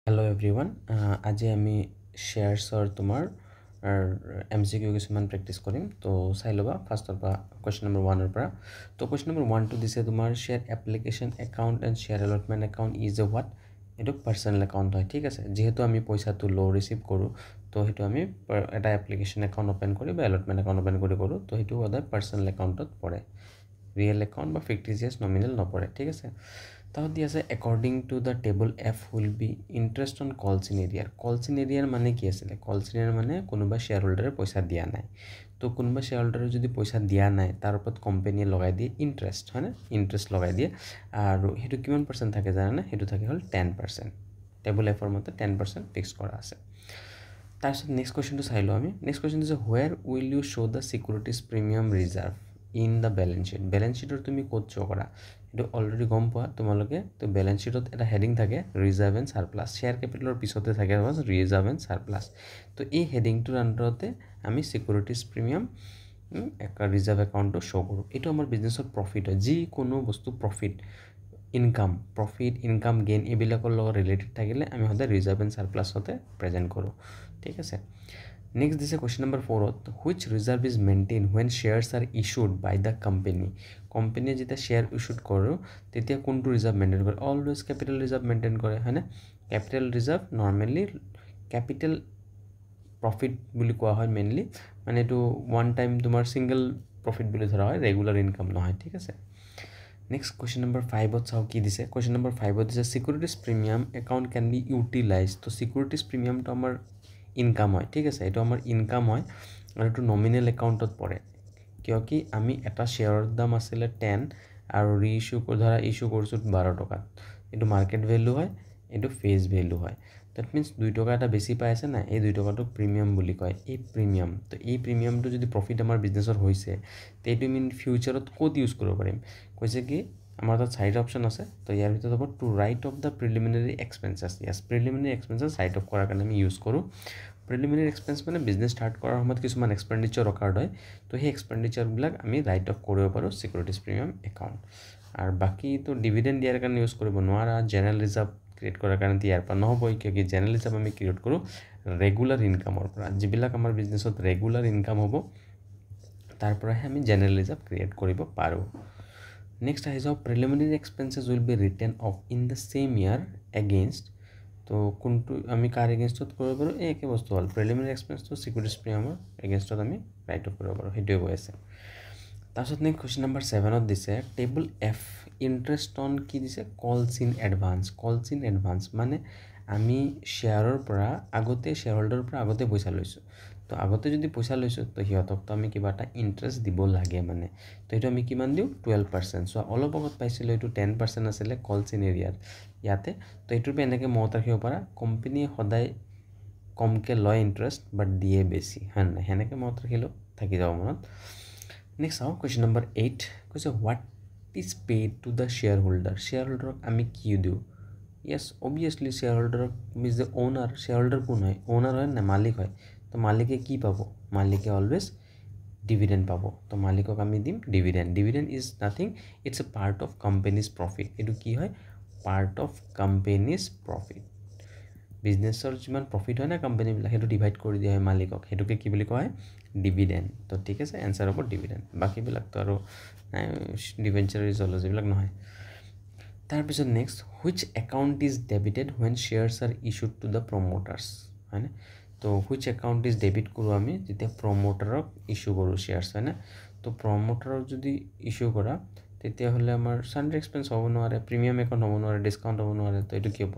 Hello everyone. আজি আমি শেয়াৰছৰ তোমাৰ MCQ কিছুমান প্ৰেক্টিছ কৰিম তো চাই ল'বা ফাৰ্ষ্টৰ পৰা কুৱেশ্যন নম্বৰ 1 পৰা তো কুৱেশ্যন নম্বৰ 1 টো দিছে তোমাৰ share application account and share allotment account is a what এইটো পাৰ্চনেল একাউণ্ট হয় ঠিক আছে যিহেতু আমি পইচাটো ল' ৰিচিভ কৰোঁ তো সেইটো আমি এটা এপ্লিকেশ্যন একাউণ্ট অ'পেন কৰি বা এলটমেণ্ট একাউণ্ট অ'পেন কৰি কৰোঁ তো সেইটো সদায় পাৰ্চনেল একাউণ্টত পৰে ৰিয়েল একাউণ্ট বা ফিক্টিচিয়াছ নমিনেল নপৰে ঠিক আছে তাহত দি আছে according to the table F will be interest on calls in এৰিয়াৰ মানে কি আছিলে কলছ ইন এৰিয়াৰ মানে কোনোবা শ্বেয়াৰ হোল্ডাৰে পইচা দিয়া নাই তো কোনোবা শ্বেয়াৰ হোল্ডাৰে যদি পইচা দিয়া নাই তাৰ ওপৰত কোম্পানীয়ে লগাই দিয়ে ইণ্টাৰেষ্ট হয়নে ইণ্টাৰেষ্ট লগাই দিয়ে আৰু সেইটো কিমান পাৰ্চেণ্ট থাকে জানানে সেইটো থাকে হ'ল 10% টেবল এফৰ মতে 10% ফিক্স কৰা আছে তাৰপিছত নেক্সট কুৱেশ্যনটো চাই লওঁ আমি নেক্সট কুৱেশ্যনটো হৈছে where will you show' the securities premium reserve in the balance শ্বীটৰ তুমি ক'ত শ্ব' কৰা এইটো অলৰেডি গম পোৱা তোমালোকে তো বেলেঞ্চ শ্বীটত এটা হেডিং থাকে ৰিজাৰ্ভ এণ্ড ছাৰপ্লাছ শ্বেয়াৰ কেপিটেলৰ পিছতে থাকে ৰিজাৰ্ভ এণ্ড ছাৰপ্লাছ তো এই হেডিংটোৰ আণ্ডাৰতে আমি ছিকিউৰিটিজ প্ৰিমিয়াম ৰিজাৰ্ভ একাউণ্টটো শ্ব' কৰোঁ এইটো আমাৰ বিজনেছত প্ৰফিট হয় যিকোনো বস্তু প্ৰফিট ইনকাম গেইন এইবিলাকৰ লগত ৰিলেটেড থাকিলে আমি সদায় ৰিজাৰ্ভ এণ্ড ছাৰপ্লাছতে প্ৰেজেণ্ট কৰোঁ ঠিক আছে নেক্সট দিছে কুৱেশ্যন নম্বৰ 4ত which reserve is maintain when shares are issued by the কোম্পানীয়ে যেতিয়া শ্বেয়াৰ ইছ্যুড কৰোঁ তেতিয়া কোনটো ৰিজাৰ্ভ মেইনটেইন কৰে অলৱেজ কেপিটেল ৰিজাৰ্ভ মেইনটেইন কৰে হয়নে capital reserve normally capital profit বুলি কোৱা হয় মেইনলি মানে এইটো ওৱান টাইম তোমাৰ ছিংগল প্ৰফিট বুলি ধৰা হয় ৰেগুলাৰ ইনকাম নহয় ঠিক আছে নেক্সট কুৱেশ্যন নম্বৰ 5ত চাওঁ কি দিছে কুৱেশ্যন নম্বৰ 5ত দিছে securities premium account can be utilise to securities প্ৰিমিয়ামটো আমাৰ ইনকাম হয় ঠিক আছে এইটো আমাৰ ইনকাম হয় আৰু এইটো নমিনেল একাউণ্টত পৰে কিয় কি আমি এটা শ্বেয়াৰৰ দাম আছিলে 10 আৰু ইছ্যু কৰিছোঁ 12 টকাত এইটো মাৰ্কেট ভেলু হয় এইটো ফেচ ভেলু হয় ডেট মিনছ 2 টকা এটা বেছি পাই আছে না এই 2 টকাটোক প্ৰিমিয়াম বুলি কয় এই প্ৰিমিয়াম তো এই প্ৰিমিয়ামটো যদি প্ৰফিট আমাৰ বিজনেছত হৈছে তো এইটো আমি ফিউচাৰত ক'ত ইউজ কৰিব পাৰিম কৈছে কি আমাৰ তাত চাৰিটা অপশ্যন আছে তো ইয়াৰ ভিতৰত হ'ব to write off the preliminary expenses preliminary expenses write off কৰাৰ কাৰণে আমি ইউজ কৰোঁ প্ৰিলিমিনাৰী এক্সপেঞ্চ মানে বিজনেছ ষ্টাৰ্ট কৰাৰ সময়ত কিছুমান এক্সপেণ্ডিচাৰ অকাৰ্ড হয় তো সেই এক্সপেণ্ডিচাৰবিলাক আমি ৰাইট অফ কৰিব পাৰোঁ ছিকিউৰিটিজ প্ৰিমিয়াম একাউণ্ট আৰু বাকীটো ডিভিডেণ্ড দিয়াৰ কাৰণে ইউজ কৰিব নোৱাৰা জেনেৰেল ৰিজাৰ্ভ ক্ৰিয়েট কৰাৰ কাৰণে ইয়াৰ পৰা নহ'বই কিয় কি জেনেৰেল ৰিজাৰ্ভ আমি ক্ৰিয়েট কৰোঁ ৰেগুলাৰ ইনকামৰ পৰা যিবিলাক আমাৰ বিজনেছত ৰেগুলাৰ ইনকাম হ'ব তাৰ পৰাহে আমি জেনেৰেল ৰিজাৰ্ভ ক্ৰিয়েট কৰিব পাৰোঁ নেক্সট আহি যাওঁ preliminary experiences will be written of in the same year against তো কোনটো আমি কাৰ এগেইনষ্টত কৰিব পাৰোঁ এই একে বস্তু হ'ল প্ৰিলিমিনাৰী এক্সপেঞ্চটো ছিকিউৰিটিজ প্ৰিমিয়ামৰ এগেইনষ্টত আমি ৰাইট অফ কৰিব পাৰোঁ সেইটোৱে কৈ আছে তাৰপিছত নেক্সট কুৱেশ্যন নম্বৰ 7ত দিছে টেবল এফ ইণ্টাৰেষ্ট অন কি দিছে কলছ ইন এডভান্স মানে আমি শ্বেয়াৰৰ পৰা আগতে শ্বেয়াৰ হোল্ডাৰৰ পৰা আগতে পইচা লৈছোঁ তো আগতে যদি পইচা লৈছোঁ তো সিহঁতকতো আমি কিবা এটা ইণ্টাৰেষ্ট দিব লাগে মানে তো সেইটো আমি কিমান দিওঁ 12% চ' অলপ আগত পাইছিলোঁ এইটো 10% আছিলে কলছ ইন এৰিয়াত ইয়াতে তো এইটোৰ পৰা এনেকৈ মনত ৰাখিব পাৰা কোম্পানীয়ে সদায় কমকৈ লয় ইণ্টাৰেষ্ট বাট দিয়ে বেছি হয় নাই সেনেকৈ মনত ৰাখিলেও থাকি যাব মনত নেক্সট চাওঁ কুৱেশ্যন নম্বৰ 8 কৈছে what is paid to the share হোল্ডাৰক আমি কি দিওঁ য়েছ অবভিয়াছলি শ্বেয়াৰ হোল্ডাৰক means the owner share holder কোন হয় অ'নাৰ হয় নে মালিক হয় তো মালিকে কি পাব মালিকে অলৱেজ ডিভিডেণ্ড পাব তো মালিকক আমি দিম dividend is nothing it's a part of company's profit এইটো কি হয় পাৰ্ট অফ কোম্পানীজ প্ৰফিট বিজনেছৰ যিমান প্ৰফিট হয় না কোম্পানীবিলাক সেইটো ডিভাইড কৰি দিয়া হয় মালিকক সেইটোকে কি বুলি কোৱা হয় ডিভিডেণ্ড তো ঠিক আছে এনচাৰ হ'ব ডিভিডেণ্ড বাকীবিলাকতো আৰু ডিভেঞ্চাৰ যিবিলাক নহয় তাৰপিছত next which account is debited when shares are issued to the promoters হয়নে তো হুইচ একাউণ্ট ইজ ডেবিট কৰোঁ আমি যেতিয়া প্ৰমোটাৰক ইছ্যু কৰোঁ শ্বেয়াৰ্ছ হয়নে তো প্ৰমোটাৰক যদি ইছ্যু কৰা তেতিয়াহ'লে আমাৰ ছাণ্ড্ৰি এক্সপেঞ্চ হ'ব নোৱাৰে প্ৰিমিয়াম একাউণ্ট হ'ব নোৱাৰে ডিছকাউণ্ট হ'ব নোৱাৰে তো এইটো কি হ'ব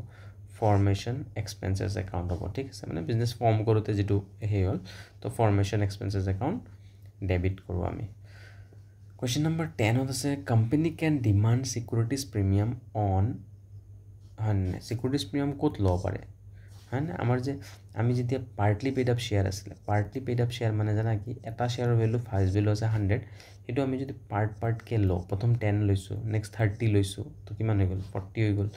ফৰ্মেশ্যন এক্সপেঞ্চেছ একাউণ্ট হ'ব ঠিক আছে মানে বিজনেছ ফৰ্ম কৰোঁতে যিটো সেই হ'ল তো ফৰ্মেশ্যন এক্সপেঞ্চেছ একাউণ্ট ডেবিট কৰোঁ আমি কুৱেশ্যন নম্বৰ 10ত আছে company can demand securities premium on হয় নে ছিকিউৰিটিজ প্ৰিমিয়াম ক'ত ল'ব পাৰে হয় নে আমাৰ যে আমি যেতিয়া পাৰ্টলি পেইড আপ শ্বেয়াৰ আছিলে পাৰ্টলি পেইড আপ শ্বেয়াৰ মানে জানা কি এটা শ্বেয়াৰৰ ভেলু ফাৰ্ষ্ট ভেলু আছে 100 সেইটো আমি যদি পাৰ্টকৈ লওঁ প্ৰথম 10 লৈছোঁ নেক্সট 30 লৈছোঁ তো কিমান হৈ গ'ল 40 হৈ গ'ল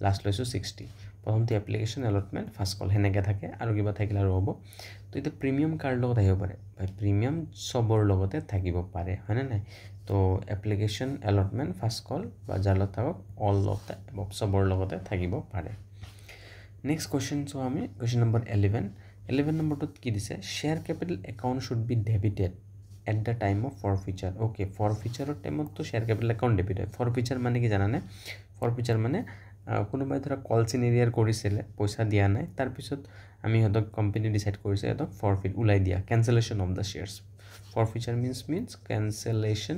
লাষ্ট লৈছোঁ 60 প্ৰথমতে এপ্লিকেশ্যন এলটমেণ্ট ফাৰ্ষ্ট কল সেনেকৈ থাকে আৰু কিবা থাকিলে আৰু হ'ব তো এতিয়া প্ৰিমিয়াম কাৰ লগত আহিব পাৰে প্ৰিমিয়াম চবৰ লগতে থাকিব পাৰে হয়নে নাই তো এপ্লিকেশ্যন এলটমেণ্ট ফাৰ্ষ্ট কল বা যাৰ লগত থাকক অল অফ দ্য এবভ চবৰ লগতে থাকিব পাৰে নেক্সট কুৱেশ্যন চাওঁ আমি কুৱেশ্যন নম্বৰ 11 নম্বৰটোত কি দিছে share capital account should be debited at the time of forfeiture okay ফৰফিচাৰৰ টাইমততো শ্বেয়াৰ কেপিটেল একাউণ্ট ডেবিট হয় ফৰফিচাৰ মানে কি জানানে ফৰফিচাৰ মানে কোনোবাই ধৰা কল চিনিৰিয়াৰ কৰিছিলে পইচা দিয়া নাই তাৰপিছত আমি সিহঁতক কোম্পানী ডিচাইড কৰিছে সিহঁতক ফৰফিট ওলাই দিয়া cancellation of the shares forfeiture means cancellation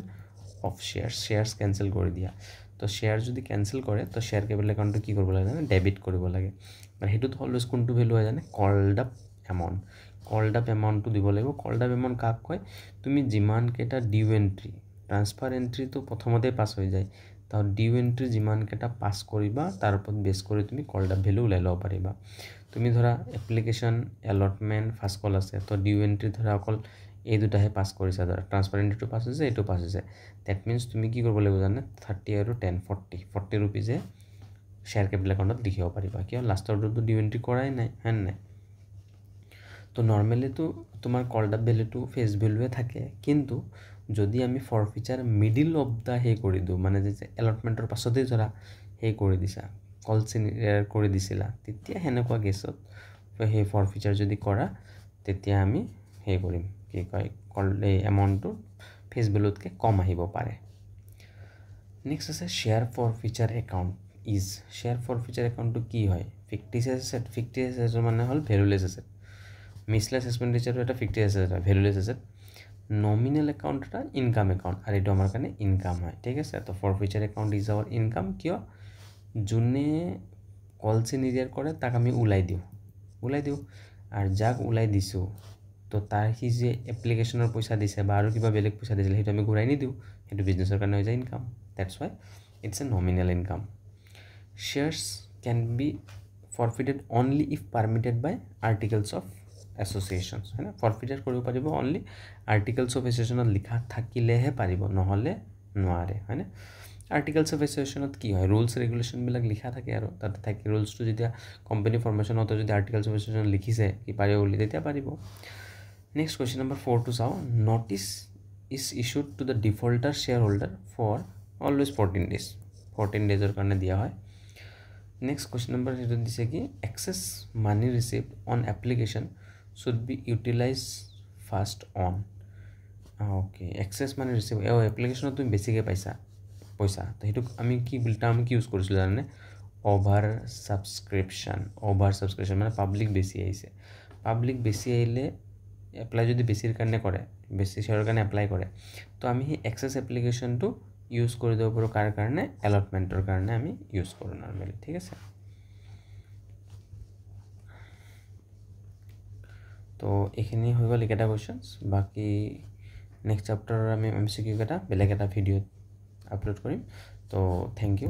of shares cancel কৰি দিয়া তো শ্বেয়াৰ যদি কেঞ্চেল কৰে তো শ্বেয়াৰ কেপিটেল একাউণ্টটো কি কৰিব লাগে জানে ডেবিট কৰিব লাগে আৰু সেইটোত অলৱেজ কোনটো ভেলু হয় জানে কল্ড আপ এমাউণ্টটো দিব লাগিব কল্ড আপ এমাউণ্ট কাক কয় তুমি যিমানকেইটা ডিউ এণ্ট্ৰি ট্ৰান্সফাৰ এণ্ট্ৰিটো প্ৰথমতে পাছ হৈ যায় তাৰ ডিউ এণ্ট্ৰি যিমানকেইটা পাছ কৰিবা তাৰ ওপৰত বেছ কৰি তুমি কল্ড আপ ভেলু ওলাই ল'ব পাৰিবা তুমি ধৰা এপ্লিকেশ্যন এলটমেণ্ট ফাৰ্ষ্ট কল আছে তো ডিউ এণ্ট্ৰি ধৰা অকল এই দুটাহে পাছ কৰিছা ধৰা ট্ৰান্সফাৰ এণ্ট্ৰিটো পাছ হৈছে এইটো পাছ হৈছে ডেট মিনছ তুমি কি কৰিব লাগিব জানে 30 আৰু 10 40 ৰুপিজে শ্বেয়াৰ কেপিটেল একাউণ্টত লিখিব পাৰিবা কিয় লাষ্টৰটোতো ডিউ এণ্ট্ৰি কৰাই নাই হয় নাই তো নৰ্মেলিতো তোমাৰ কল্ড আপ ভেলুটো ফেচ ভেলুৱে থাকে কিন্তু যদি আমি ফৰফিচাৰ মিডিল অফ দ্য সেই কৰি দিওঁ মানে যে এলটমেণ্টৰ পাছতেই ধৰা সেই কৰি দিছা কল চিনিয়াৰ কৰি দিছিলা তেতিয়া সেনেকুৱা কেছত সেই ফৰফিচাৰ যদি কৰা তেতিয়া আমি সেই কৰিম কি কয় এই এমাউণ্টটো ফেচ ভেলুতকৈ কম আহিব পাৰে নেক্সট আছে শ্বেয়াৰ ফৰফিচাৰ একাউণ্ট শ্বেয়াৰ ফৰফিচাৰ একাউণ্টটো কি হয় ফিক্টিচিয়াছ এছেট মানে হ'ল ভেলুলেছ এছেট মিছলেছ এক্সপেণ্ডিচাৰটো এটা ফিক্টিচিয়াছ এছেট হয় ভেলুলেছ এছেট নমিনেল একাউণ্ট এটা ইনকাম একাউণ্ট আৰু এইটো আমাৰ কাৰণে ইনকাম হয় ঠিক আছে তো ফৰফিচাৰ একাউণ্ট ইজ আৱাৰ ইনকাম কিয় যোনে কল চিনিৰিয়াৰ কৰে তাক আমি ওলাই দিওঁ আৰু যাক ওলাই দিছোঁ তো তাৰ সি যে এপ্লিকেশ্যনৰ পইচা দিছে বা আৰু কিবা বেলেগ পইচা দিছিলে সেইটো আমি ঘূৰাই নিদিওঁ সেইটো বিজনেছৰ কাৰণে হৈ যায় income that's why it's a nominal income shares can be forfeited only if permitted by articles of associations হয় না ফৰফিটেড কৰিব পাৰিব অনলি আৰ্টিকেলছ অফ এছ'চিয়েশ্যনত লিখা থাকিলেহে পাৰিব নহ'লে নোৱাৰে হয়নে আৰ্টিকেলছ অফ এছ'চিয়েশ্যনত কি হয় ৰুলছ ৰেগুলেশ্যনবিলাক লিখা থাকে আৰু তাতে থাকে ৰুলছটো যেতিয়া কোম্পানী ফৰ্মেশ্যনতো যদি আৰ্টিকেলছ অফ এছ'চিয়েশ্যন লিখিছে কি পাৰিব বুলি তেতিয়া পাৰিব নেক্সট কুৱেশ্যন নম্বৰ 4টো চাওঁ notice is issued to the defaulter share holder for always 14 ডেজৰ কাৰণে দিয়া হয় নেক্সট কুৱেশ্যন নম্বৰ সেইটো দিছে কি excess money receive on application should be utilise first on okay excess money receive এপ্লিকেশ্যনত তুমি বেছিকৈ পাইছা পইচা তো সেইটোক আমি কি টাৰ্ম কি ইউজ কৰিছিলোঁ জানে অভাৰ ছাবস্ক্ৰিপশ্যন মানে পাব্লিক বেছি আহিলে এপ্লাই যদি বেছিৰ কাৰণে কৰে বেছি শ্বেয়াৰৰ কাৰণে এপ্লাই কৰে তো আমি সেই এক্সেছ এপ্লিকেশ্যনটো ইউজ কৰি দিব পাৰোঁ কাৰ কাৰণে এলটমেণ্টৰ কাৰণে আমি ইউজ কৰোঁ নৰ্মেলি ঠিক আছে তো এইখিনি হৈ গ'ল এইকেইটা কুৱেশ্যনছ বাকী নেক্সট চেপ্টাৰৰ আমি MCQ কেইটা বেলেগ এটা ভিডিঅ'ত আপলোড কৰিম তো থেংক ইউ